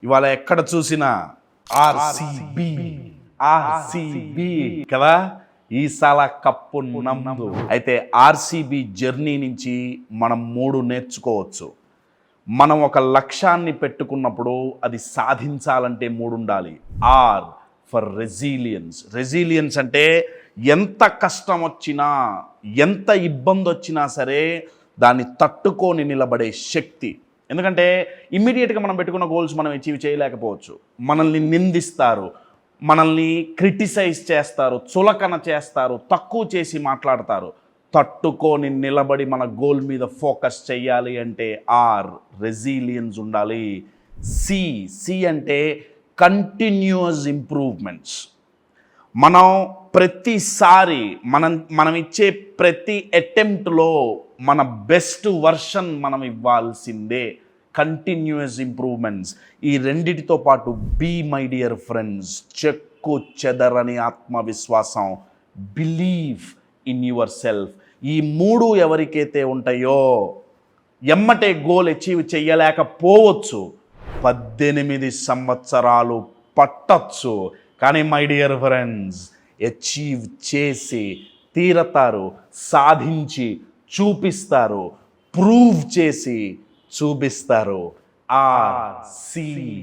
ఇవాళ ఎక్కడ చూసినా ఆర్సీబీ ఆర్సీబీ కదా, ఈసాల కప్పు నమ్దు. అయితే ఆర్సీబీ జర్నీ నుంచి మనం 3 నేర్చుకోవచ్చు. మనం ఒక లక్ష్యాన్ని పెట్టుకున్నప్పుడు అది సాధించాలంటే 3 ఉండాలి. Are for resilience. రెసిలియన్స్ అంటే ఎంత కష్టం వచ్చినా, ఎంత ఇబ్బంది వచ్చినా సరే దాన్ని తట్టుకొని నిలబడే శక్తి. ఎందుకంటే ఇమ్మీడియట్గా మనం పెట్టుకున్న గోల్స్ మనం అచీవ్ చేయలేకపోవచ్చు. మనల్ని నిందిస్తారు, మనల్ని క్రిటిసైజ్ చేస్తారు, చులకన చేస్తారు, తక్కువ చేసి మాట్లాడతారు. తట్టుకొని నిలబడి మన గోల్ మీద ఫోకస్ చేయాలి అంటే ఆర్ రెసిలియన్స్ ఉండాలి. సి అంటే కంటిన్యూస్ ఇంప్రూవ్మెంట్స్. మనం ప్రతిసారి మనం ఇచ్చే ప్రతి అటెంప్ట్లో మన బెస్ట్ వర్షన్ మనం ఇవ్వాల్సిందే. Continuous improvements. ఈ రెండిటితో పాటు బీ మై డియర్ ఫ్రెండ్స్, చెక్కు చెదరని ఆత్మవిశ్వాసం, బిలీవ్ ఇన్ యువర్ సెల్ఫ్. ఈ 3 ఎవరికైతే ఉంటాయో ఎమ్మటే గోల్ అచీవ్ చేయలేకపోవచ్చు, 18 సంవత్సరాలు పట్టచ్చు. కానీ మై డియర్ ఫ్రెండ్స్, అచీవ్ చేసి తీరతారు, సాధించి చూపిస్తారు, ప్రూవ్ చేసి చూపిస్తారు. ఆర్సీబీ.